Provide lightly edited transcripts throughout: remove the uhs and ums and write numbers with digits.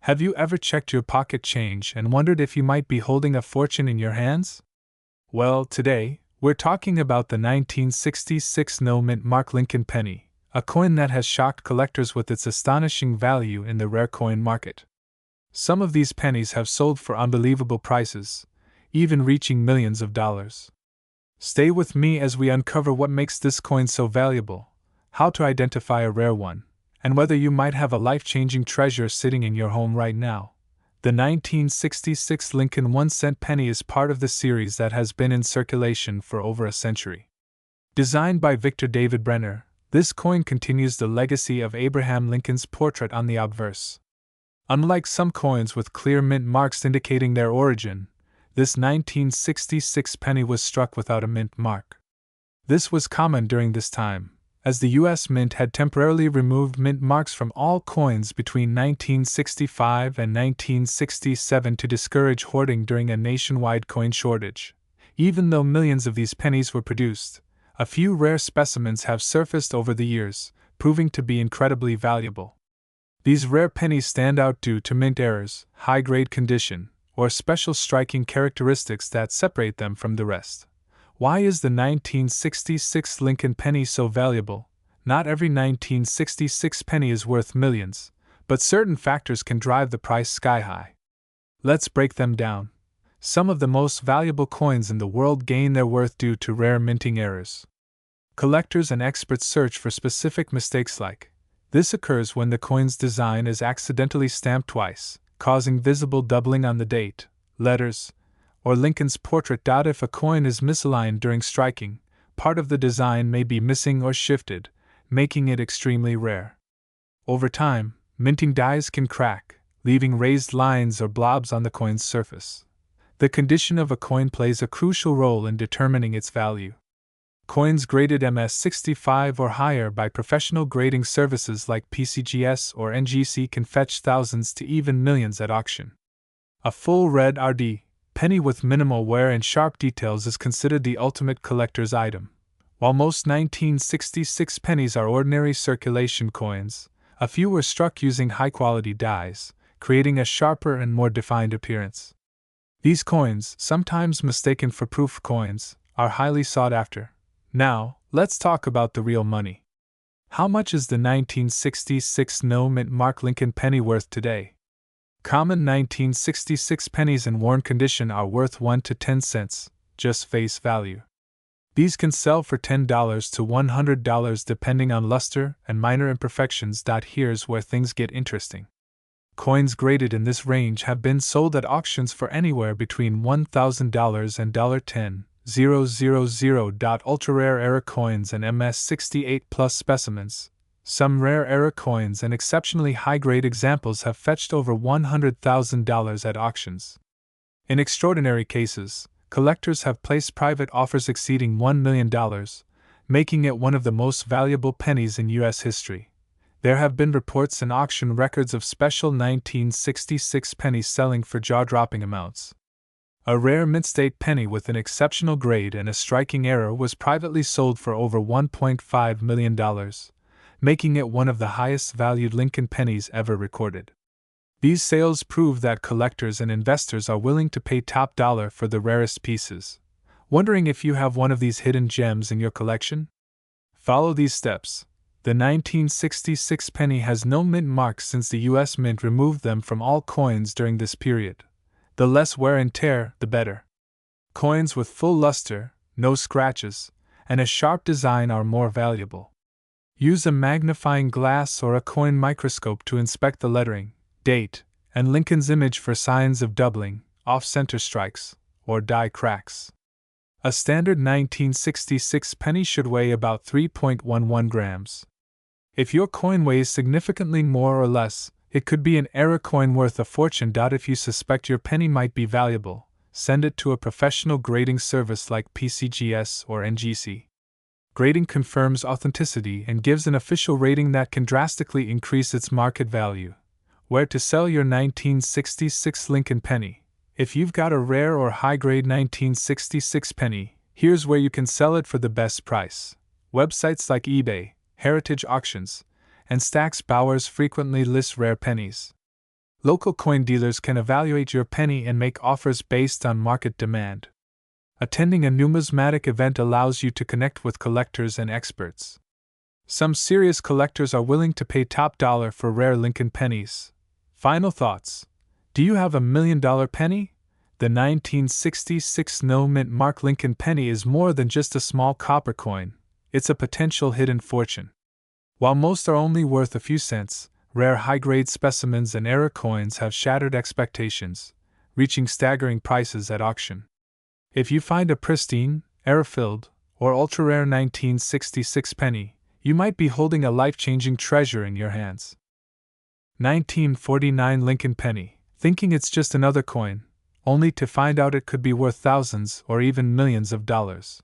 Have you ever checked your pocket change and wondered if you might be holding a fortune in your hands? Well, today, we're talking about the 1966 no-mint mark Lincoln penny, a coin that has shocked collectors with its astonishing value in the rare coin market. Some of these pennies have sold for unbelievable prices, even reaching millions of dollars. Stay with me as we uncover what makes this coin so valuable, how to identify a rare one, and whether you might have a life-changing treasure sitting in your home right now. The 1966 Lincoln 1-cent penny is part of the series that has been in circulation for over a century. Designed by Victor David Brenner, this coin continues the legacy of Abraham Lincoln's portrait on the obverse. Unlike some coins with clear mint marks indicating their origin, this 1966 penny was struck without a mint mark. This was common during this time, as the U.S. Mint had temporarily removed mint marks from all coins between 1965 and 1967 to discourage hoarding during a nationwide coin shortage. Even though millions of these pennies were produced, a few rare specimens have surfaced over the years, proving to be incredibly valuable. These rare pennies stand out due to mint errors, high-grade condition, or special striking characteristics that separate them from the rest. Why is the 1966 Lincoln penny so valuable? Not every 1966 penny is worth millions, but certain factors can drive the price sky high. Let's break them down. Some of the most valuable coins in the world gain their worth due to rare minting errors. Collectors and experts search for specific mistakes like this occurs when the coin's design is accidentally stamped twice, causing visible doubling on the date, letters, or Lincoln's portrait. If a coin is misaligned during striking, part of the design may be missing or shifted, making it extremely rare. Over time, minting dies can crack, leaving raised lines or blobs on the coin's surface. The condition of a coin plays a crucial role in determining its value. Coins graded MS65 or higher by professional grading services like PCGS or NGC can fetch thousands to even millions at auction. A full red RD penny with minimal wear and sharp details is considered the ultimate collector's item. While most 1966 pennies are ordinary circulation coins, a few were struck using high-quality dies, creating a sharper and more defined appearance. These coins, sometimes mistaken for proof coins, are highly sought after. Now, let's talk about the real money. How much is the 1966 no-mint mark Lincoln penny worth today? Common 1966 pennies in worn condition are worth 1 to 10 cents, just face value. These can sell for $10 to $100 depending on luster and minor imperfections. Here's where things get interesting. Coins graded in this range have been sold at auctions for anywhere between $1,000 and $10,000. Ultra-rare era coins and MS68 plus specimens. Some rare era coins and exceptionally high-grade examples have fetched over $100,000 at auctions. In extraordinary cases, collectors have placed private offers exceeding $1 million, making it one of the most valuable pennies in U.S. history. There have been reports and auction records of special 1966 pennies selling for jaw-dropping amounts. A rare mint-state penny with an exceptional grade and a striking error was privately sold for over $1.5 million. Making it one of the highest-valued Lincoln pennies ever recorded. These sales prove that collectors and investors are willing to pay top dollar for the rarest pieces. Wondering if you have one of these hidden gems in your collection? Follow these steps. The 1966 penny has no mint marks since the U.S. Mint removed them from all coins during this period. The less wear and tear, the better. Coins with full luster, no scratches, and a sharp design are more valuable. Use a magnifying glass or a coin microscope to inspect the lettering, date, and Lincoln's image for signs of doubling, off-center strikes, or die cracks. A standard 1966 penny should weigh about 3.11 grams. If your coin weighs significantly more or less, it could be an error coin worth a fortune. If you suspect your penny might be valuable, send it to a professional grading service like PCGS or NGC. Grading confirms authenticity and gives an official rating that can drastically increase its market value. Where to sell your 1966 Lincoln penny? If you've got a rare or high-grade 1966 penny, here's where you can sell it for the best price. Websites like eBay, Heritage Auctions, and Stack's Bowers frequently list rare pennies. Local coin dealers can evaluate your penny and make offers based on market demand. Attending a numismatic event allows you to connect with collectors and experts. Some serious collectors are willing to pay top dollar for rare Lincoln pennies. Final thoughts. Do you have $1 million penny? The 1966 no-mint Mark Lincoln penny is more than just a small copper coin, it's a potential hidden fortune. While most are only worth a few cents, rare high-grade specimens and error coins have shattered expectations, reaching staggering prices at auction. If you find a pristine, error-filled, or ultra-rare 1966 penny, you might be holding a life-changing treasure in your hands. 1949 Lincoln penny, thinking it's just another coin, only to find out it could be worth thousands or even millions of dollars.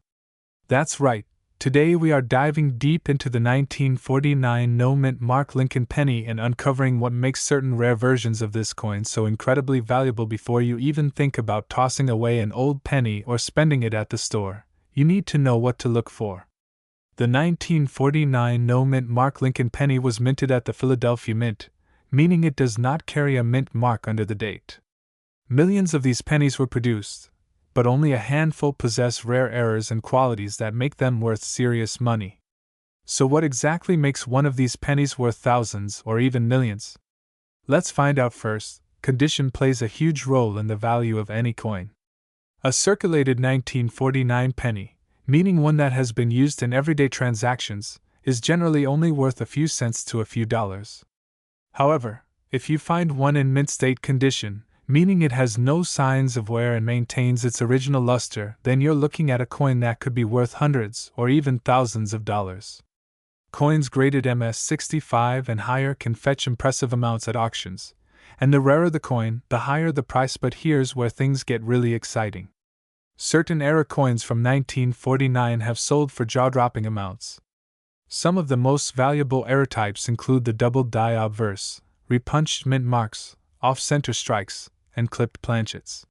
That's right, today we are diving deep into the 1949 no-mint Mark Lincoln penny and uncovering what makes certain rare versions of this coin so incredibly valuable. Before you even think about tossing away an old penny or spending it at the store, you need to know what to look for. The 1949 no-mint Mark Lincoln penny was minted at the Philadelphia Mint, meaning it does not carry a mint mark under the date. Millions of these pennies were produced, but only a handful possess rare errors and qualities that make them worth serious money. So what exactly makes one of these pennies worth thousands or even millions? Let's find out first. Condition plays a huge role in the value of any coin. A circulated 1949 penny, meaning one that has been used in everyday transactions, is generally only worth a few cents to a few dollars. However, if you find one in mint state condition, meaning it has no signs of wear and maintains its original luster, then you're looking at a coin that could be worth hundreds or even thousands of dollars. Coins graded MS-65 and higher can fetch impressive amounts at auctions, and the rarer the coin, the higher the price. But here's where things get really exciting. Certain error coins from 1949 have sold for jaw-dropping amounts. Some of the most valuable error types include the double die obverse, repunched mint marks, off-center strikes, and clipped planchets.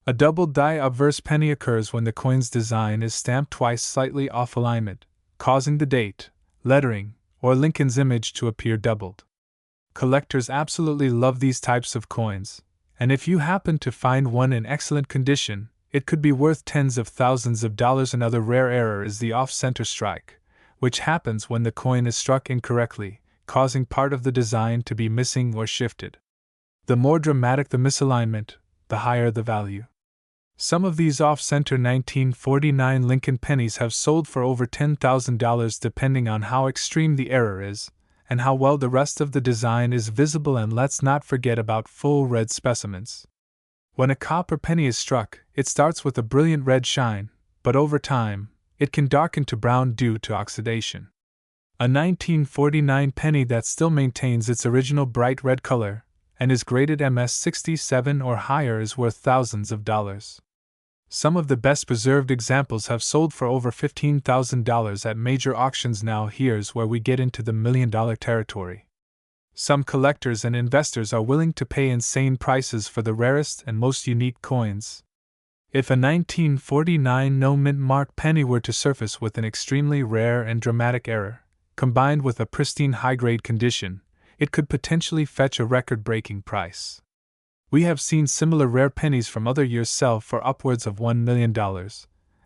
A double die obverse penny occurs when the coin's design is stamped twice slightly off alignment, causing the date, lettering, or Lincoln's image to appear doubled. Collectors absolutely love these types of coins, and if you happen to find one in excellent condition, it could be worth tens of thousands of dollars. Another rare error is the off-center strike, which happens when the coin is struck incorrectly, causing part of the design to be missing or shifted. The more dramatic the misalignment, the higher the value. Some of these off-center 1949 Lincoln pennies have sold for over $10,000 depending on how extreme the error is, and how well the rest of the design is visible. And let's not forget about full red specimens. When a copper penny is struck, it starts with a brilliant red shine, but over time, it can darken to brown due to oxidation. A 1949 penny that still maintains its original bright red color and is graded MS-67 or higher is worth thousands of dollars. Some of the best preserved examples have sold for over $15,000 at major auctions. Now here's where we get into the $1 million territory. Some collectors and investors are willing to pay insane prices for the rarest and most unique coins. If a 1949 no-mint Mark penny were to surface with an extremely rare and dramatic error, combined with a pristine high-grade condition, it could potentially fetch a record-breaking price. We have seen similar rare pennies from other years sell for upwards of $1 million,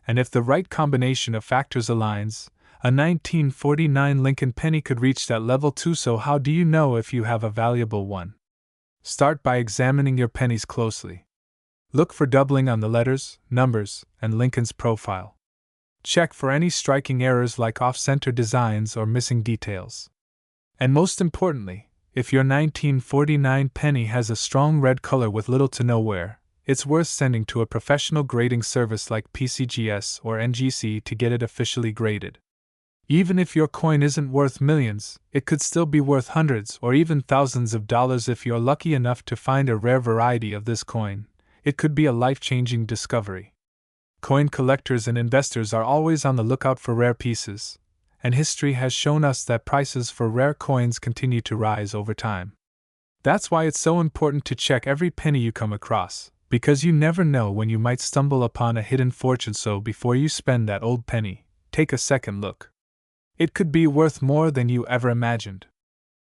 and if the right combination of factors aligns, a 1949 Lincoln penny could reach that level too. So how do you know if you have a valuable one? Start by examining your pennies closely. Look for doubling on the letters, numbers, and Lincoln's profile. Check for any striking errors like off-center designs or missing details. And most importantly, if your 1949 penny has a strong red color with little to no wear, it's worth sending to a professional grading service like PCGS or NGC to get it officially graded. Even if your coin isn't worth millions, it could still be worth hundreds or even thousands of dollars if you're lucky enough to find a rare variety of this coin. It could be a life-changing discovery. Coin collectors and investors are always on the lookout for rare pieces, and history has shown us that prices for rare coins continue to rise over time. That's why it's so important to check every penny you come across, because you never know when you might stumble upon a hidden fortune. So before you spend that old penny, take a second look. It could be worth more than you ever imagined.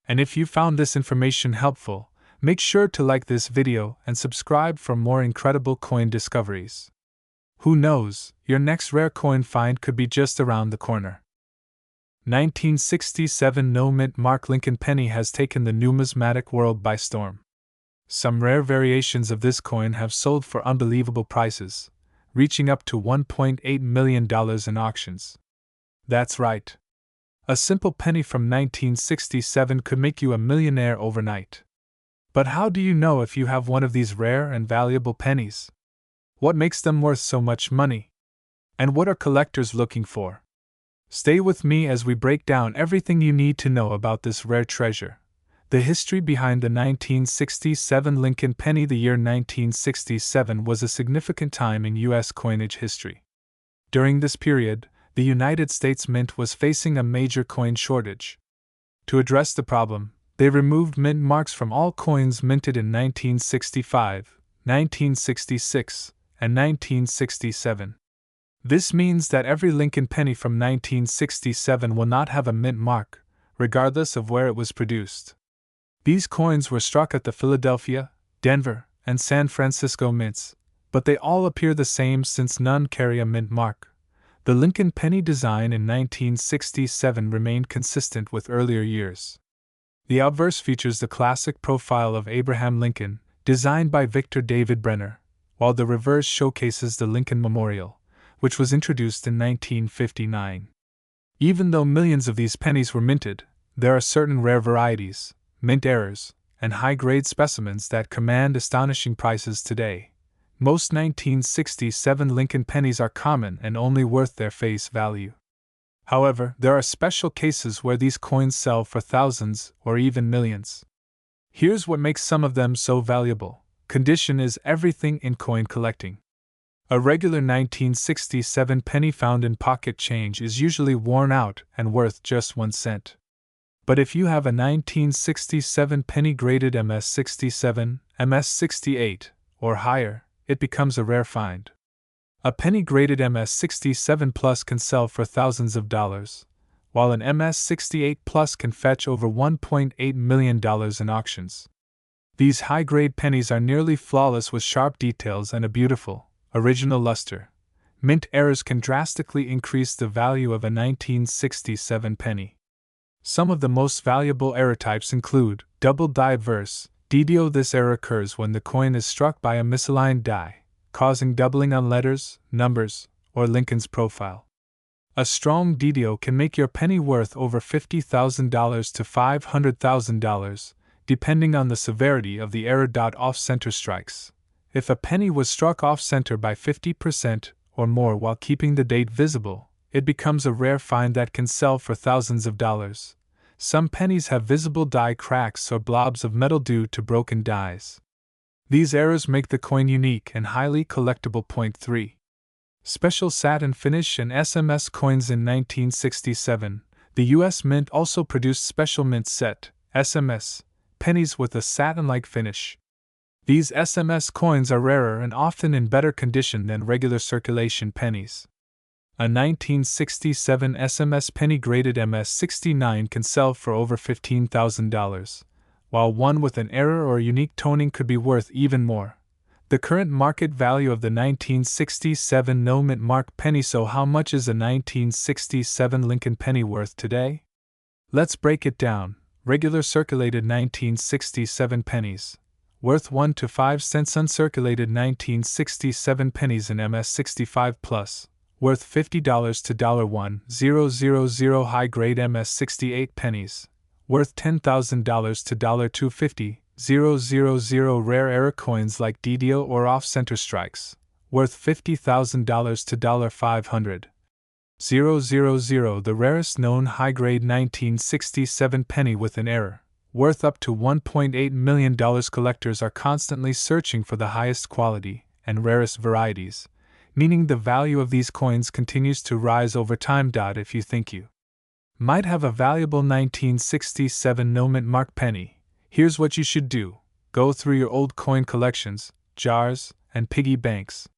And if you found this information helpful, Make sure to like this video and subscribe for more incredible coin discoveries. Who knows, your next rare coin find could be just around the corner. 1967 no-mint Mark Lincoln penny has taken the numismatic world by storm. Some rare variations of this coin have sold for unbelievable prices, reaching up to $1.8 million in auctions. That's right. A simple penny from 1967 could make you a millionaire overnight. But how do you know if you have one of these rare and valuable pennies? What makes them worth so much money? And what are collectors looking for? Stay with me as we break down everything you need to know about this rare treasure. The history behind the 1967 Lincoln penny. The year 1967 was a significant time in U.S. coinage history. During this period, the United States Mint was facing a major coin shortage. To address the problem, they removed mint marks from all coins minted in 1965, 1966, and 1967. This means that every Lincoln penny from 1967 will not have a mint mark, regardless of where it was produced. These coins were struck at the Philadelphia, Denver, and San Francisco mints, but they all appear the same since none carry a mint mark. The Lincoln penny design in 1967 remained consistent with earlier years. The obverse features the classic profile of Abraham Lincoln, designed by Victor David Brenner, while the reverse showcases the Lincoln Memorial, which was introduced in 1959. Even though millions of these pennies were minted, there are certain rare varieties, mint errors, and high-grade specimens that command astonishing prices today. Most 1967 Lincoln pennies are common and only worth their face value. However, there are special cases where these coins sell for thousands or even millions. Here's what makes some of them so valuable. Condition is everything in coin collecting. A regular 1967 penny found in pocket change is usually worn out and worth just 1 cent. But if you have a 1967 penny graded MS67, MS68, or higher, it becomes a rare find. A penny graded MS67 Plus can sell for thousands of dollars, while an MS68 Plus can fetch over $1.8 million in auctions. These high-grade pennies are nearly flawless with sharp details and a beautiful, original luster. Mint errors can drastically increase the value of a 1967 penny. Some of the most valuable error types include double die verse, DDO. This error occurs when the coin is struck by a misaligned die, causing doubling on letters, numbers, or Lincoln's profile. A strong DDO can make your penny worth over $50,000 to $500,000, depending on the severity of the error. Off-center strikes. If a penny was struck off-center by 50% or more while keeping the date visible, it becomes a rare find that can sell for thousands of dollars. Some pennies have visible die cracks or blobs of metal due to broken dies. These errors make the coin unique and highly collectible. Point 3. Special satin finish and SMS coins. In 1967, the U.S. Mint also produced special mint set, SMS, pennies with a satin-like finish. These SMS coins are rarer and often in better condition than regular circulation pennies. A 1967 SMS penny graded MS69 can sell for over $15,000, while one with an error or unique toning could be worth even more. The current market value of the 1967 no-mint Mark penny. So how much is a 1967 Lincoln penny worth today? Let's break it down. Regular circulated 1967 pennies, worth 1 to 5 cents. Uncirculated 1967 pennies in MS65 plus, worth $50 to $1,000. High-grade MS68 pennies, worth $10,000 to $250,000. Rare error coins like DDO or off-center strikes, worth $50,000 to $500,000. The rarest known high-grade 1967 penny with an error, worth up to $1.8 million. Collectors are constantly searching for the highest quality and rarest varieties, meaning the value of these coins continues to rise over time. If you think you might have a valuable 1967 no-mint Mark penny, here's what you should do. Go through your old coin collections, jars, and piggy banks.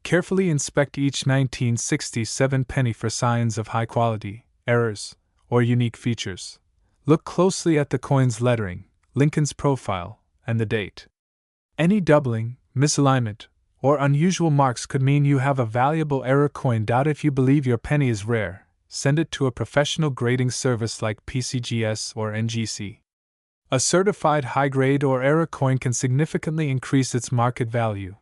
Carefully inspect each 1967 penny for signs of high quality, errors, or unique features. Look closely at the coin's lettering, Lincoln's profile, and the date. Any doubling, misalignment, or unusual marks could mean you have a valuable error coin. If you believe your penny is rare, send it to a professional grading service like PCGS or NGC. A certified high-grade or error coin can significantly increase its market value.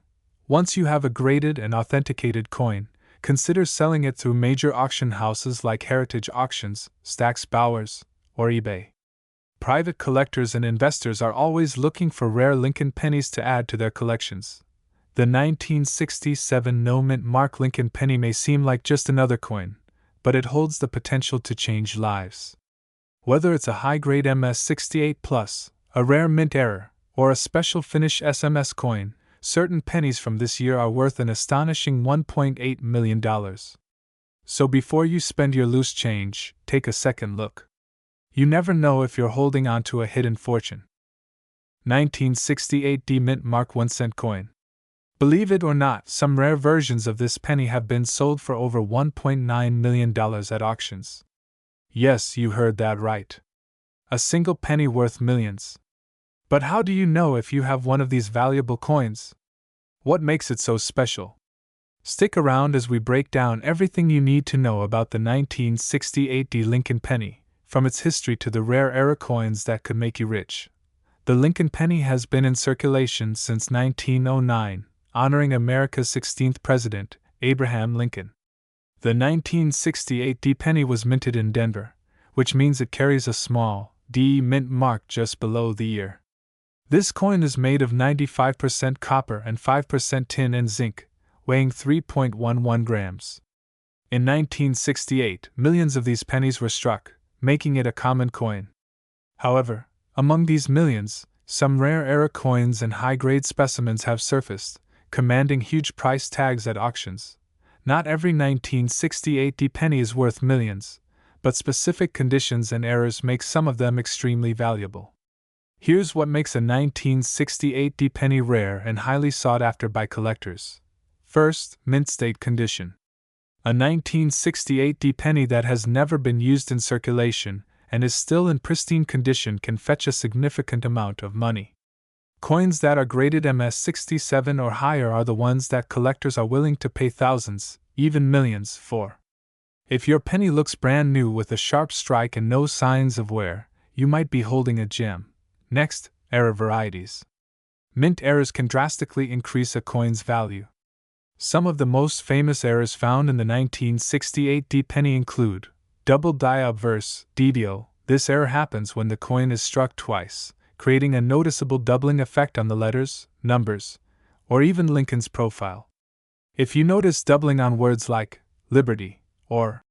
Once you have a graded and authenticated coin, consider selling it through major auction houses like Heritage Auctions, Stack's Bowers, or eBay. Private collectors and investors are always looking for rare Lincoln pennies to add to their collections. The 1967 no-mint Mark Lincoln penny may seem like just another coin, but it holds the potential to change lives. Whether it's a high-grade MS68 Plus, a rare mint error, or a special finish SMS coin, certain pennies from this year are worth an astonishing $1.8 million. So before you spend your loose change, take a second look. You never know if you're holding on to a hidden fortune. 1968 D Mint Mark 1-cent coin. Believe it or not, some rare versions of this penny have been sold for over $1.9 million at auctions. Yes, you heard that right. A single penny worth millions. But how do you know if you have one of these valuable coins? What makes it so special? Stick around as we break down everything you need to know about the 1968 D Lincoln penny, from its history to the rare error coins that could make you rich. The Lincoln penny has been in circulation since 1909, honoring America's 16th president, Abraham Lincoln. The 1968 D penny was minted in Denver, which means it carries a small D mint mark just below the ear. This coin is made of 95% copper and 5% tin and zinc, weighing 3.11 grams. In 1968, millions of these pennies were struck, making it a common coin. However, among these millions, some rare error coins and high-grade specimens have surfaced, commanding huge price tags at auctions. Not every 1968 D penny is worth millions, but specific conditions and errors make some of them extremely valuable. Here's what makes a 1968 D penny rare and highly sought after by collectors. First, mint state condition. A 1968 D penny that has never been used in circulation and is still in pristine condition can fetch a significant amount of money. Coins that are graded MS67 or higher are the ones that collectors are willing to pay thousands, even millions, for. If your penny looks brand new with a sharp strike and no signs of wear, you might be holding a gem. Next, error varieties. Mint errors can drastically increase a coin's value. Some of the most famous errors found in the 1968 D penny include double die obverse (DDO). This error happens when the coin is struck twice, creating a noticeable doubling effect on the letters, numbers, or even Lincoln's profile. If you notice doubling on words like liberty or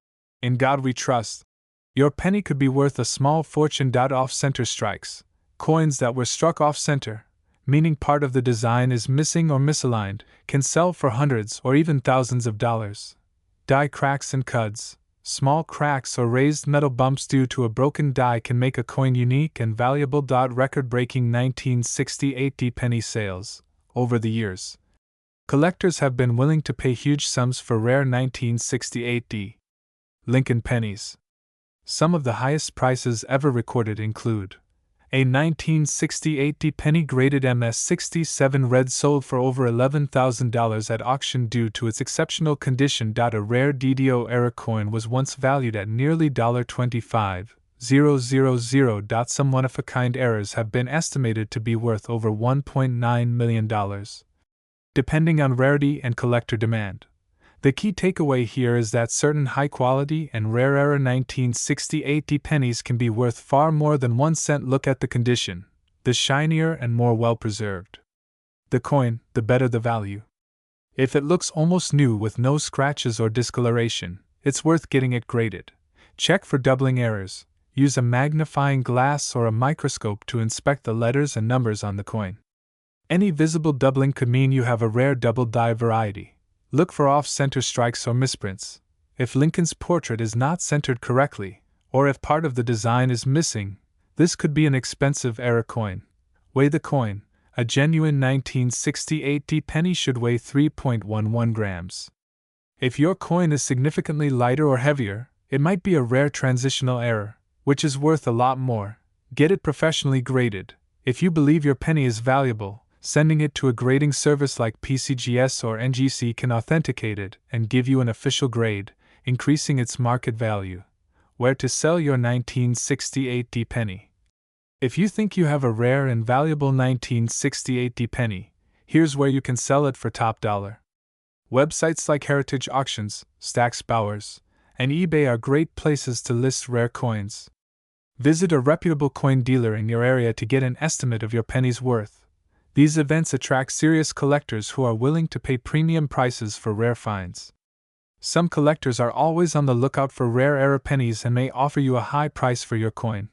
in God we trust, your penny could be worth a small fortune. Off-center strikes, coins that were struck off-center, meaning part of the design is missing or misaligned, can sell for hundreds or even thousands of dollars. Die cracks and cuds, small cracks or raised metal bumps due to a broken die can make a coin unique and valuable. Record-breaking 1968 D penny sales. Over the years, collectors have been willing to pay huge sums for rare 1968 D Lincoln pennies. Some of the highest prices ever recorded include a 1968 D penny graded MS67 red sold for over $11,000 at auction due to its exceptional condition. A rare DDO era coin was once valued at nearly $25,000. Some one-of-a-kind errors have been estimated to be worth over $1.9 million, depending on rarity and collector demand. The key takeaway here is that certain high-quality and rare era 1968 D pennies can be worth far more than 1 cent. Look at the condition. The shinier and more well-preserved the coin, the better the value. If it looks almost new with no scratches or discoloration, it's worth getting it graded. Check for doubling errors. Use a magnifying glass or a microscope to inspect the letters and numbers on the coin. Any visible doubling could mean you have a rare double die variety. Look for off-center strikes or misprints. If Lincoln's portrait is not centered correctly, or if part of the design is missing, this could be an expensive error coin. Weigh the coin. A genuine 1968 D penny should weigh 3.11 grams. If your coin is significantly lighter or heavier, it might be a rare transitional error, which is worth a lot more. Get it professionally graded. If you believe your penny is valuable, sending it to a grading service like PCGS or NGC can authenticate it and give you an official grade, increasing its market value. Where to sell your 1968D penny? If you think you have a rare and valuable 1968D penny, here's where you can sell it for top dollar. Websites like Heritage Auctions, Stack's Bowers, and eBay are great places to list rare coins. Visit a reputable coin dealer in your area to get an estimate of your penny's worth. These events attract serious collectors who are willing to pay premium prices for rare finds. Some collectors are always on the lookout for rare era pennies and may offer you a high price for your coin.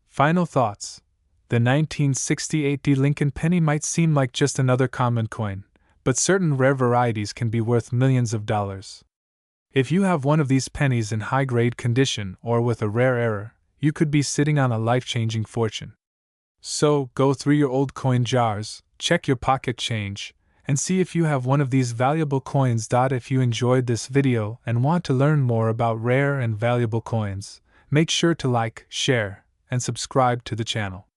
Final thoughts. The 1968D Lincoln penny might seem like just another common coin, but certain rare varieties can be worth millions of dollars. If you have one of these pennies in high-grade condition or with a rare error, you could be sitting on a life-changing fortune. So, go through your old coin jars, check your pocket change, and see if you have one of these valuable coins. If you enjoyed this video and want to learn more about rare and valuable coins, make sure to like, share, and subscribe to the channel.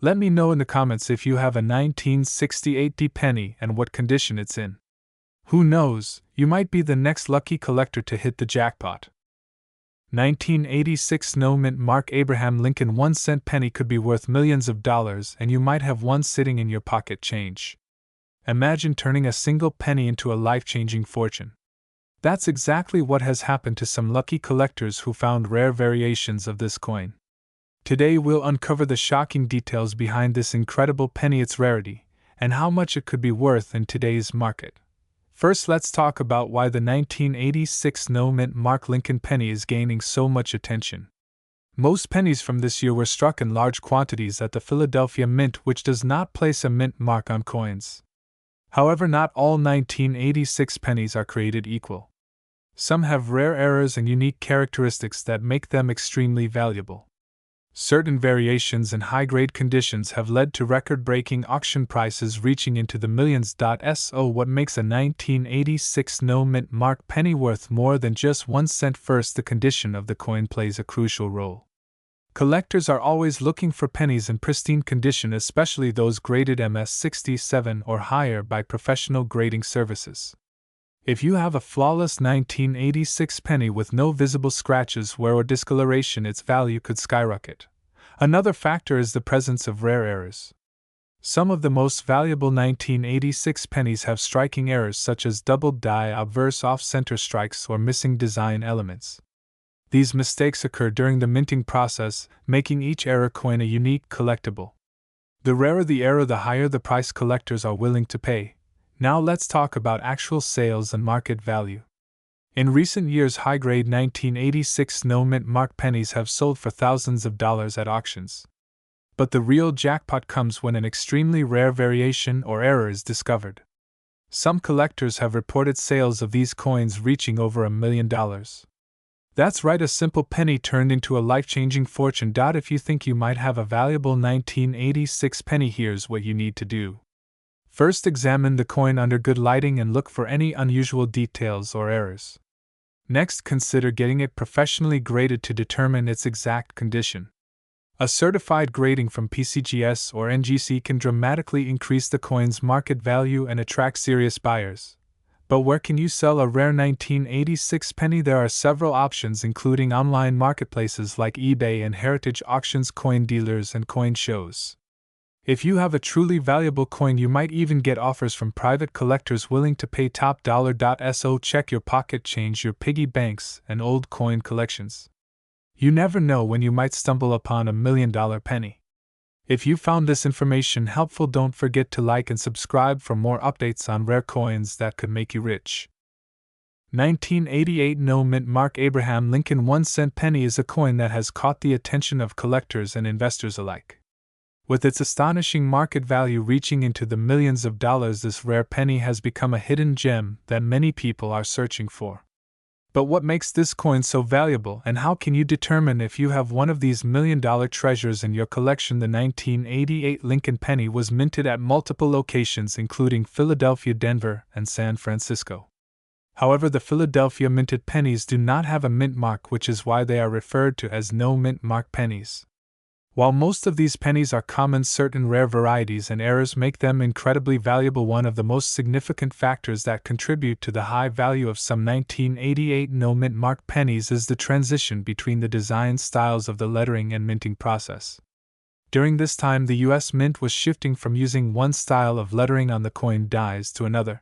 Let me know in the comments if you have a 1968D penny and what condition it's in. Who knows, you might be the next lucky collector to hit the jackpot. 1986 No Mint Mark Abraham Lincoln 1-cent penny could be worth millions of dollars and you might have one sitting in your pocket change. Imagine turning a single penny into a life-changing fortune. That's exactly what has happened to some lucky collectors who found rare variations of this coin. Today we'll uncover the shocking details behind this incredible penny, its rarity, and how much it could be worth in today's market. First, let's talk about why the 1986 No Mint Mark Lincoln penny is gaining so much attention. Most pennies from this year were struck in large quantities at the Philadelphia Mint, which does not place a mint mark on coins. However, not all 1986 pennies are created equal. Some have rare errors and unique characteristics that make them extremely valuable. Certain variations in high-grade conditions have led to record-breaking auction prices reaching into the millions. So what makes a 1986 No Mint Mark penny worth more than just 1 cent? First, the condition of the coin plays a crucial role. Collectors are always looking for pennies in pristine condition, especially those graded MS-67 or higher by professional grading services. If you have a flawless 1986 penny with no visible scratches, wear, or discoloration, its value could skyrocket. Another factor is the presence of rare errors. Some of the most valuable 1986 pennies have striking errors such as doubled die, obverse off-center strikes, or missing design elements. These mistakes occur during the minting process, making each error coin a unique collectible. The rarer the error, the higher the price collectors are willing to pay. Now let's talk about actual sales and market value. In recent years, high-grade 1986 No Mint Mark pennies have sold for thousands of dollars at auctions. But the real jackpot comes when an extremely rare variation or error is discovered. Some collectors have reported sales of these coins reaching over $1 million. That's right, a simple penny turned into a life-changing fortune. If you think you might have a valuable 1986 penny, here's what you need to do. First, examine the coin under good lighting and look for any unusual details or errors. Next, consider getting it professionally graded to determine its exact condition. A certified grading from PCGS or NGC can dramatically increase the coin's market value and attract serious buyers. But where can you sell a rare 1986 penny? There are several options, including online marketplaces like eBay and Heritage Auctions, coin dealers, and coin shows. If you have a truly valuable coin, you might even get offers from private collectors willing to pay top dollar. So check your pocket change, your piggy banks, and old coin collections. You never know when you might stumble upon $1 million penny. If you found this information helpful, don't forget to like and subscribe for more updates on rare coins that could make you rich. 1988 No Mint Mark Abraham Lincoln 1-cent penny is a coin that has caught the attention of collectors and investors alike. With its astonishing market value reaching into the millions of dollars, this rare penny has become a hidden gem that many people are searching for. But what makes this coin so valuable, and how can you determine if you have one of these million-dollar treasures in your collection? The 1988 Lincoln penny was minted at multiple locations, including Philadelphia, Denver, and San Francisco. However, the Philadelphia minted pennies do not have a mint mark, which is why they are referred to as no mint mark pennies. While most of these pennies are common, certain rare varieties and errors make them incredibly valuable. One of the most significant factors that contribute to the high value of some 1988 no-mint mark pennies is the transition between the design styles of the lettering and minting process. During this time, the U.S. Mint was shifting from using one style of lettering on the coin dies to another.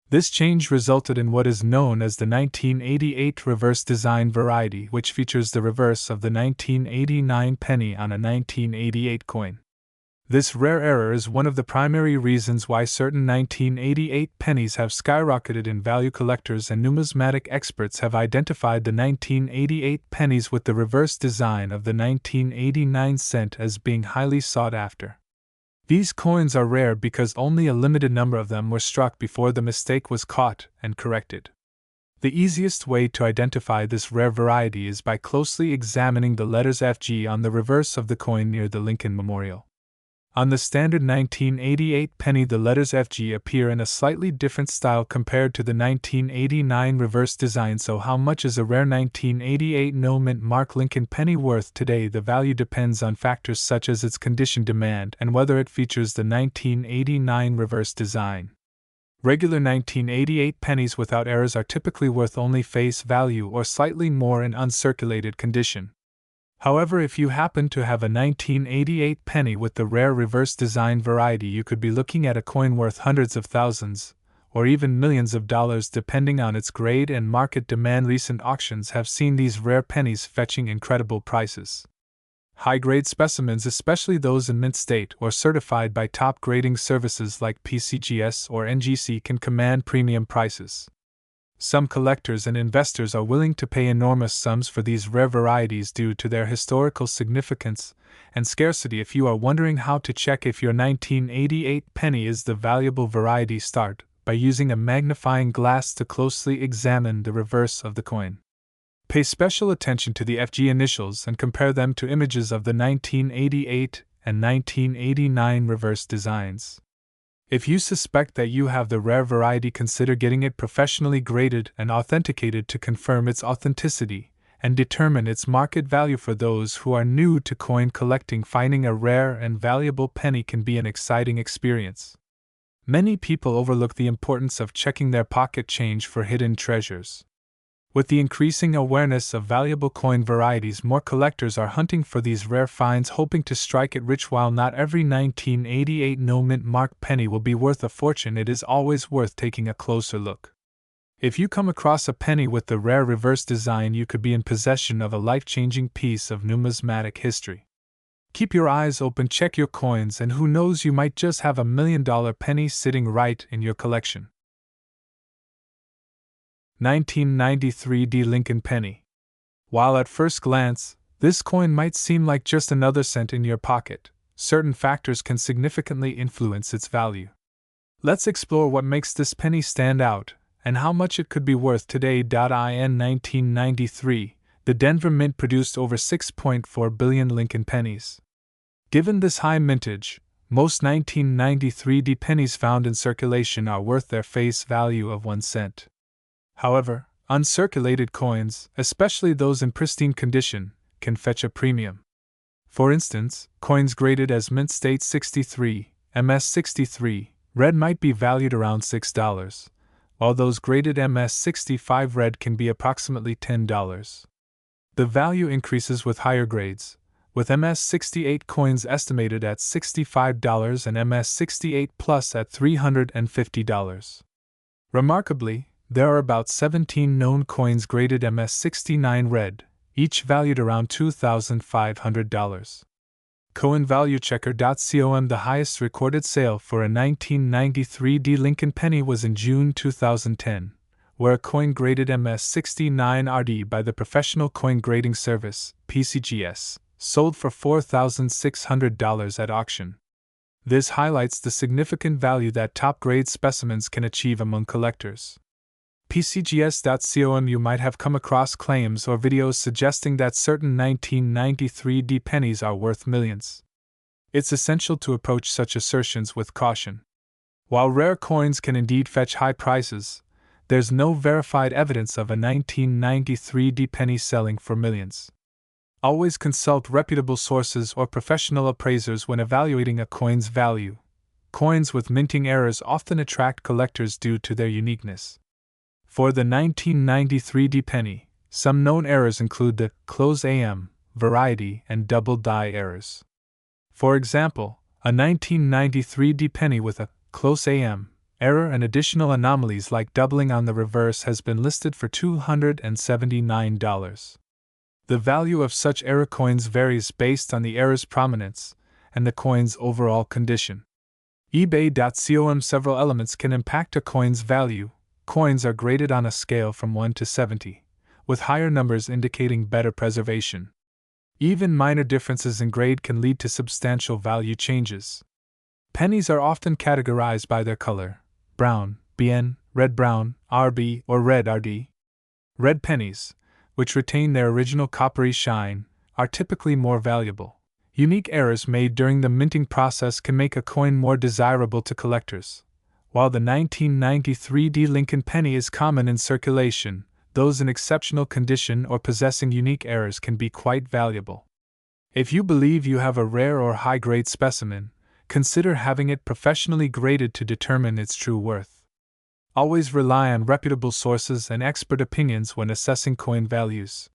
This change resulted in what is known as the 1988 reverse design variety, which features the reverse of the 1989 penny on a 1988 coin. This rare error is one of the primary reasons why certain 1988 pennies have skyrocketed in value. Collectors and numismatic experts have identified the 1988 pennies with the reverse design of the 1989 cent as being highly sought after. These coins are rare because only a limited number of them were struck before the mistake was caught and corrected. The easiest way to identify this rare variety is by closely examining the letters FG on the reverse of the coin near the Lincoln Memorial. On the standard 1988 penny, the letters FG appear in a slightly different style compared to the 1989 reverse design. So how much is a rare 1988 no-mint mark Lincoln penny worth today? The value depends on factors such as its condition, demand, and whether it features the 1989 reverse design. Regular 1988 pennies without errors are typically worth only face value or slightly more in uncirculated condition. However, if you happen to have a 1988 penny with the rare reverse design variety, you could be looking at a coin worth hundreds of thousands, or even millions of dollars depending on its grade and market demand. Recent auctions have seen these rare pennies fetching incredible prices. High-grade specimens, especially those in mint state or certified by top grading services like PCGS or NGC, can command premium prices. Some collectors and investors are willing to pay enormous sums for these rare varieties due to their historical significance and scarcity. If you are wondering how to check if your 1988 penny is the valuable variety, start by using a magnifying glass to closely examine the reverse of the coin. Pay special attention to the FG initials and compare them to images of the 1988 and 1989 reverse designs. If you suspect that you have the rare variety, consider getting it professionally graded and authenticated to confirm its authenticity and determine its market value. For those who are new to coin collecting, finding a rare and valuable penny can be an exciting experience. Many people overlook the importance of checking their pocket change for hidden treasures. With the increasing awareness of valuable coin varieties, more collectors are hunting for these rare finds, hoping to strike it rich. While not every 1988 no-mint mark penny will be worth a fortune, it is always worth taking a closer look. If you come across a penny with the rare reverse design, you could be in possession of a life-changing piece of numismatic history. Keep your eyes open, check your coins, and who knows, you might just have $1 million penny sitting right in your collection. 1993 D Lincoln Penny. While at first glance, this coin might seem like just another cent in your pocket, certain factors can significantly influence its value. Let's explore what makes this penny stand out and how much it could be worth today. In 1993, the Denver Mint produced over 6.4 billion Lincoln pennies. Given this high mintage, most 1993 D pennies found in circulation are worth their face value of 1 cent. However, uncirculated coins, especially those in pristine condition, can fetch a premium. For instance, coins graded as Mint State 63, MS 63, red might be valued around $6, while those graded MS 65 red can be approximately $10. The value increases with higher grades, with MS 68 coins estimated at $65 and MS 68 Plus at $350. Remarkably, there are about 17 known coins graded MS 69 red, each valued around $2,500. CoinValueChecker.com. The highest recorded sale for a 1993 D Lincoln penny was in June 2010, where a coin graded MS 69 RD by the Professional Coin Grading Service, PCGS, sold for $4,600 at auction. This highlights the significant value that top-grade specimens can achieve among collectors. PCGS.com. You might have come across claims or videos suggesting that certain 1993 D pennies are worth millions. It's essential to approach such assertions with caution. While rare coins can indeed fetch high prices, there's no verified evidence of a 1993 D penny selling for millions. Always consult reputable sources or professional appraisers when evaluating a coin's value. Coins with minting errors often attract collectors due to their uniqueness. For the 1993 D penny, some known errors include the close AM, variety, and double die errors. For example, a 1993 D penny with a close AM error and additional anomalies like doubling on the reverse has been listed for $279. The value of such error coins varies based on the error's prominence and the coin's overall condition. eBay.com. Several elements can impact a coin's value. Coins are graded on a scale from 1 to 70, with higher numbers indicating better preservation. Even minor differences in grade can lead to substantial value changes. Pennies are often categorized by their color: brown, BN, red-brown, RB, or red RD. Red pennies, which retain their original coppery shine, are typically more valuable. Unique errors made during the minting process can make a coin more desirable to collectors. While the 1993 D Lincoln penny is common in circulation, those in exceptional condition or possessing unique errors can be quite valuable. If you believe you have a rare or high-grade specimen, consider having it professionally graded to determine its true worth. Always rely on reputable sources and expert opinions when assessing coin values.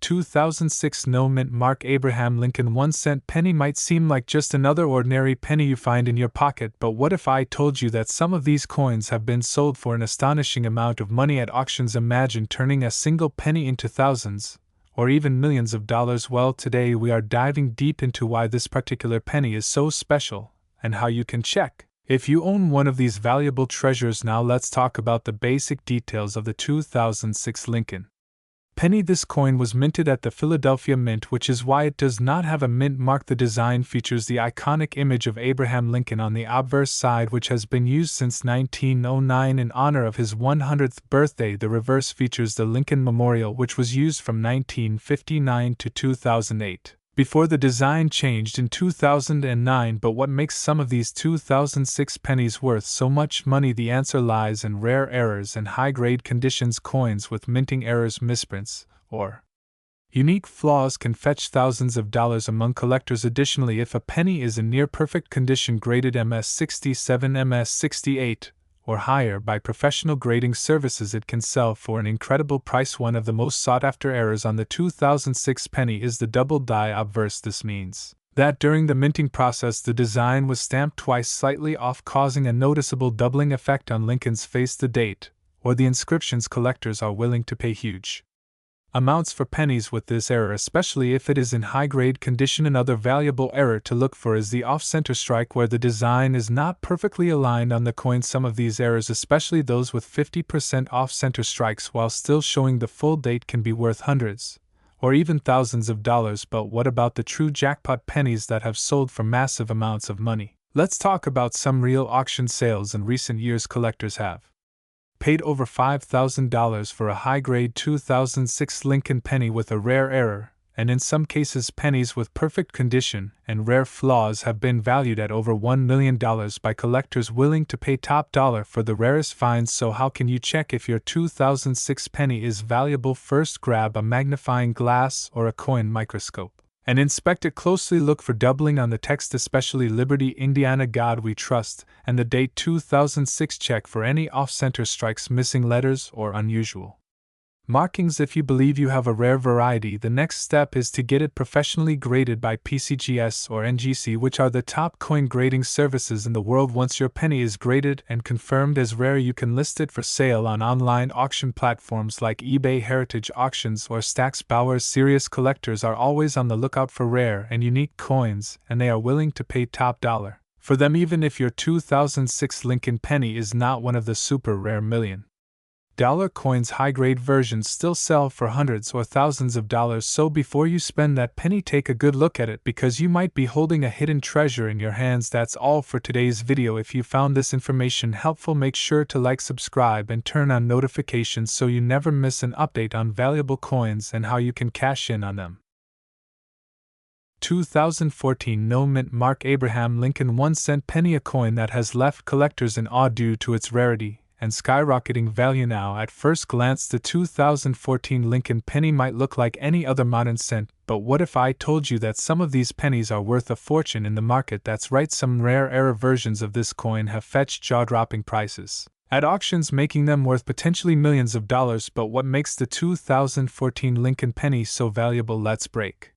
2006 No Mint Mark Abraham Lincoln 1-cent penny might seem like just another ordinary penny you find in your pocket, but what if I told you that some of these coins have been sold for an astonishing amount of money at auctions? Imagine turning a single penny into thousands, or even millions of dollars. Well, today we are diving deep into why this particular penny is so special, and how you can check if you own one of these valuable treasures. Now let's talk about the basic details of the 2006 Lincoln penny. This coin was minted at the Philadelphia Mint, which is why it does not have a mint mark. The design features the iconic image of Abraham Lincoln on the obverse side, which has been used since 1909 in honor of his 100th birthday. The reverse features the Lincoln Memorial, which was used from 1959 to 2008. Before the design changed in 2009. But what makes some of these 2006 pennies worth so much money? The answer lies in rare errors and high-grade conditions. Coins with minting errors, misprints, or unique flaws can fetch thousands of dollars among collectors. Additionally, if a penny is in near-perfect condition, graded MS67, MS68, or higher by professional grading services, it can sell for an incredible price. One of the most sought-after errors on the 2006 penny is the double die obverse. This means that during the minting process the design was stamped twice, slightly off, causing a noticeable doubling effect on Lincoln's face. The date, or the inscriptions, collectors are willing to pay huge amounts for pennies with this error, especially if it is in high-grade condition. Another valuable error to look for is the off-center strike, where the design is not perfectly aligned on the coin. Some of these errors, especially those with 50% off-center strikes while still showing the full date, can be worth hundreds or even thousands of dollars. But what about the true jackpot pennies that have sold for massive amounts of money? Let's talk about some real auction sales in recent years. Collectors have paid over $5,000 for a high-grade 2006 Lincoln penny with a rare error, and in some cases pennies with perfect condition and rare flaws have been valued at over $1 million by collectors willing to pay top dollar for the rarest finds. So how can you check if your 2006 penny is valuable? First, grab a magnifying glass or a coin microscope and inspect it closely. Look for doubling on the text, especially Liberty, Indiana, God We Trust, and the date 2006. Check for any off-center strikes, missing letters, or unusual markings. If you believe you have a rare variety, the next step is to get it professionally graded by PCGS or NGC, which are the top coin grading services in the world. Once your penny is graded and confirmed as rare, you can list it for sale on online auction platforms like eBay, Heritage Auctions, or Stax Bowers. Serious collectors are always on the lookout for rare and unique coins, and they are willing to pay top dollar for them, even if your 2006 Lincoln penny is not one of the super rare $1,000,000 coins. High-grade versions still sell for hundreds or thousands of dollars. So before you spend that penny, take a good look at it, because you might be holding a hidden treasure in your hands. That's all for today's video. If you found this information helpful, make sure to like, subscribe, and turn on notifications so you never miss an update on valuable coins and how you can cash in on them. 2014 No Mint Mark Abraham Lincoln 1-cent penny, a coin that has left collectors in awe due to its rarity and skyrocketing value now. At first glance, the 2014 Lincoln penny might look like any other modern cent, but what if I told you that some of these pennies are worth a fortune in the market? That's right, some rare era versions of this coin have fetched jaw-dropping prices at auctions, making them worth potentially millions of dollars. But what makes the 2014 Lincoln penny so valuable? Let's break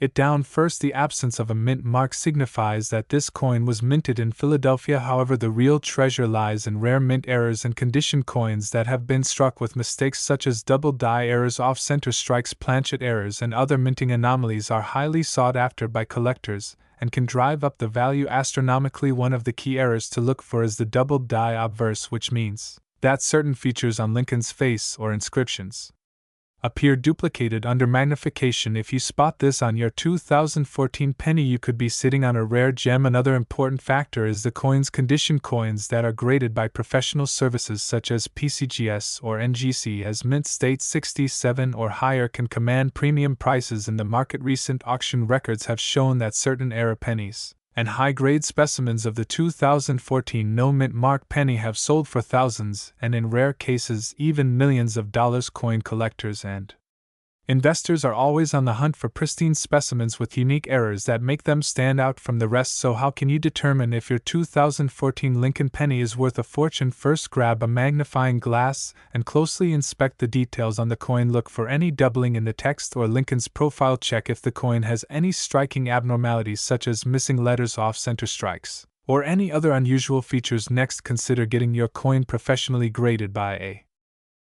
it down. First, the absence of a mint mark signifies that this coin was minted in Philadelphia. However, the real treasure lies in rare mint errors and condition coins that have been struck with mistakes such as double die errors, off-center strikes, planchet errors, and other minting anomalies are highly sought after by collectors and can drive up the value astronomically. One of the key errors to look for is the double die obverse, which means that certain features on Lincoln's face or inscriptions appear duplicated under magnification. If you spot this on your 2014 penny, you could be sitting on a rare gem. Another important factor is the coin's condition. Coins that are graded by professional services such as PCGS or NGC as mint state 67 or higher can command premium prices in the market. Recent auction records have shown that certain era pennies and high-grade specimens of the 2014 no-mint mark penny have sold for thousands, and in rare cases even millions of dollars. Coin collectors and investors are always on the hunt for pristine specimens with unique errors that make them stand out from the rest. So how can you determine if your 2014 Lincoln penny is worth a fortune? First, grab a magnifying glass and closely inspect the details on the coin. Look for any doubling in the text or Lincoln's profile. Check if the coin has any striking abnormalities such as missing letters, off-center strikes, or any other unusual features. Next, consider getting your coin professionally graded by a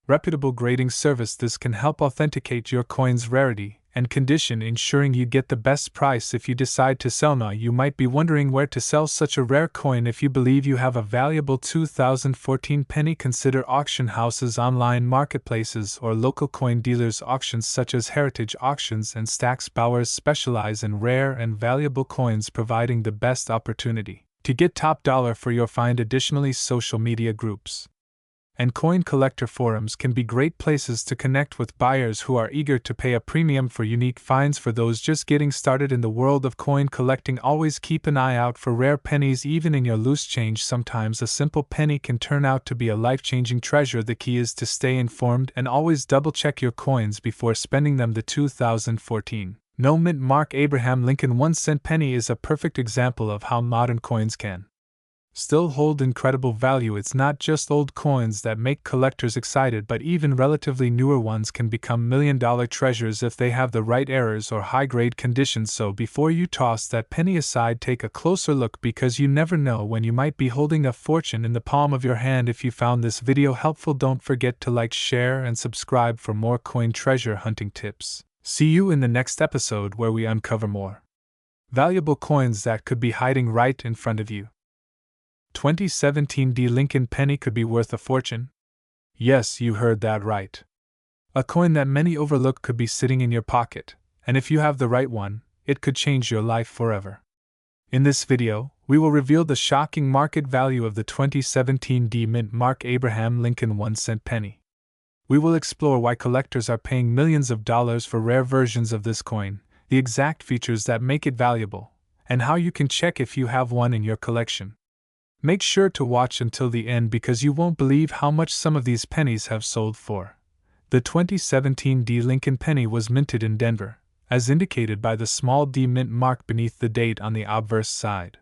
reputable grading service. This can help authenticate your coin's rarity and condition, ensuring you get the best price. If you decide to sell now, you might be wondering where to sell such a rare coin. If you believe you have a valuable 2014 penny, consider auction houses, online marketplaces, or local coin dealers. Auctions such as Heritage Auctions and Stax Bowers specialize in rare and valuable coins, providing the best opportunity to get top dollar for your find. Additionally, social media groups and coin collector forums can be great places to connect with buyers who are eager to pay a premium for unique finds. For those just getting started in the world of coin collecting, always keep an eye out for rare pennies. Even in your loose change, sometimes a simple penny can turn out to be a life-changing treasure. The key is to stay informed and always double-check your coins before spending them. The 2014 no-mint mark Abraham Lincoln 1-cent penny is a perfect example of how modern coins can still hold incredible value. It's not just old coins that make collectors excited, but even relatively newer ones can become million-dollar treasures if they have the right errors or high-grade conditions. So before you toss that penny aside, take a closer look, because you never know when you might be holding a fortune in the palm of your hand. If you found this video helpful, don't forget to like, share, and subscribe for more coin treasure hunting tips. See you in the next episode, where we uncover more valuable coins that could be hiding right in front of you. 2017 Lincoln penny could be worth a fortune? Yes, you heard that right. A coin that many overlook could be sitting in your pocket, and if you have the right one, it could change your life forever. In this video, we will reveal the shocking market value of the 2017 mint mark Abraham Lincoln 1-cent penny. We will explore why collectors are paying millions of dollars for rare versions of this coin, the exact features that make it valuable, and how you can check if you have one in your collection. Make sure to watch until the end, because you won't believe how much some of these pennies have sold for. The 2017 Lincoln penny was minted in Denver, as indicated by the small D mint mark beneath the date on the obverse side.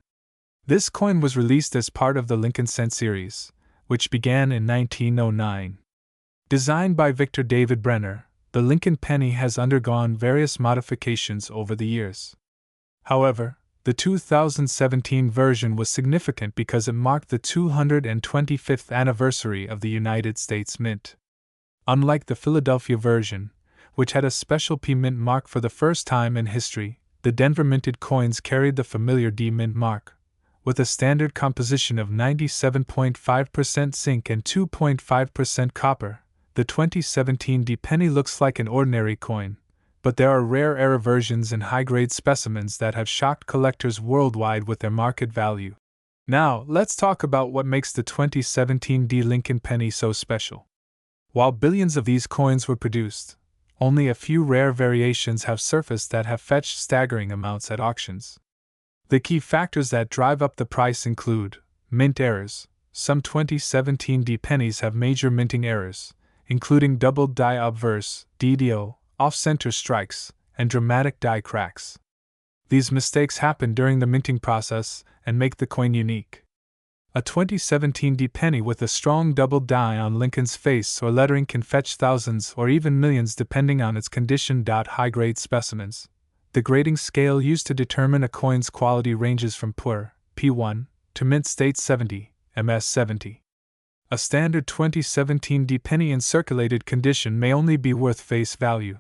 This coin was released as part of the Lincoln Cent series, which began in 1909. Designed by Victor David Brenner, the Lincoln penny has undergone various modifications over the years. However, the 2017 version was significant because it marked the 225th anniversary of the United States Mint. Unlike the Philadelphia version, which had a special P mint mark for the first time in history, the Denver minted coins carried the familiar D mint mark, with a standard composition of 97.5% zinc and 2.5% copper. The 2017 penny looks like an ordinary coin, but there are rare era versions and high-grade specimens that have shocked collectors worldwide with their market value. Now, let's talk about what makes the 2017 Lincoln penny so special. While billions of these coins were produced, only a few rare variations have surfaced that have fetched staggering amounts at auctions. The key factors that drive up the price include mint errors, some 2017 D pennies have major minting errors, including double die obverse, DDO, off-center strikes, and dramatic die cracks. These mistakes happen during the minting process and make the coin unique. A 2017 D penny with a strong double die on Lincoln's face or lettering can fetch thousands or even millions depending on its condition. High-grade specimens. The grading scale used to determine a coin's quality ranges from poor, P1, to mint state 70, MS 70. A standard 2017 D penny in circulated condition may only be worth face value,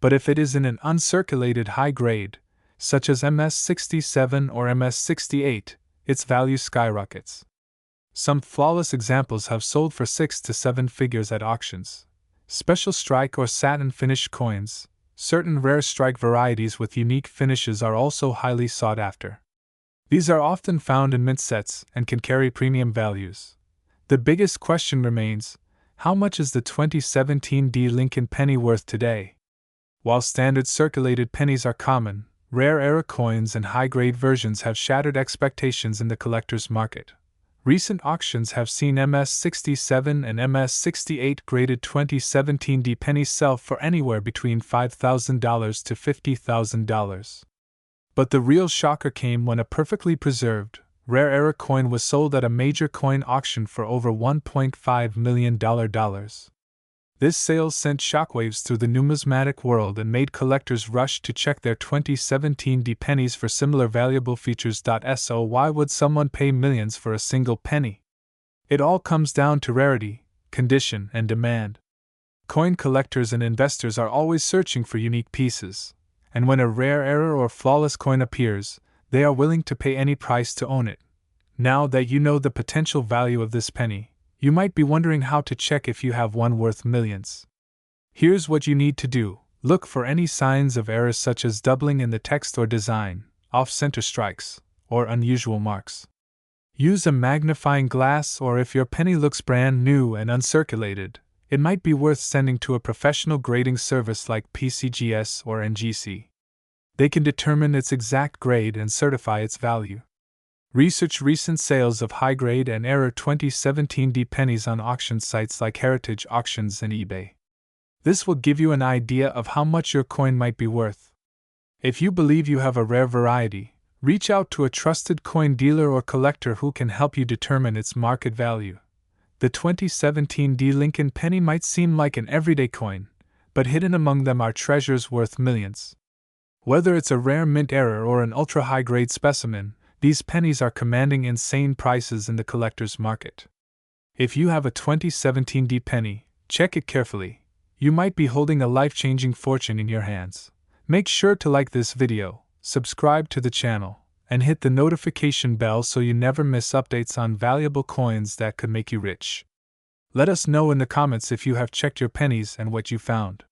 but if it is in an uncirculated high grade, such as MS 67 or MS 68, its value skyrockets. Some flawless examples have sold for 6 to 7 figures at auctions. Special strike or satin finished coins, certain rare strike varieties with unique finishes are also highly sought after. These are often found in mint sets and can carry premium values. The biggest question remains, how much is the 2017 D Lincoln penny worth today? While standard circulated pennies are common, rare era coins and high-grade versions have shattered expectations in the collector's market. Recent auctions have seen MS 67 and MS 68 graded 2017 D pennies sell for anywhere between $5,000 to $50,000. But the real shocker came when a perfectly preserved, rare era coin was sold at a major coin auction for over $1.5 million. This sale sent shockwaves through the numismatic world and made collectors rush to check their 2017 D pennies for similar valuable features. So why would someone pay millions for a single penny? It all comes down to rarity, condition, and demand. Coin collectors and investors are always searching for unique pieces, and when a rare era or flawless coin appears, they are willing to pay any price to own it. Now that you know the potential value of this penny, you might be wondering how to check if you have one worth millions. Here's what you need to do. Look for any signs of errors such as doubling in the text or design, off-center strikes, or unusual marks. Use a magnifying glass, or if your penny looks brand new and uncirculated, it might be worth sending to a professional grading service like PCGS or NGC. They can determine its exact grade and certify its value. Research recent sales of high-grade and error 2017 D pennies on auction sites like Heritage Auctions and eBay. This will give you an idea of how much your coin might be worth. If you believe you have a rare variety, reach out to a trusted coin dealer or collector who can help you determine its market value. The 2017 D Lincoln penny might seem like an everyday coin, but hidden among them are treasures worth millions. Whether it's a rare mint error or an ultra-high-grade specimen, these pennies are commanding insane prices in the collector's market. If you have a 2017 D penny, check it carefully. You might be holding a life-changing fortune in your hands. Make sure to like this video, subscribe to the channel, and hit the notification bell so you never miss updates on valuable coins that could make you rich. Let us know in the comments if you have checked your pennies and what you found.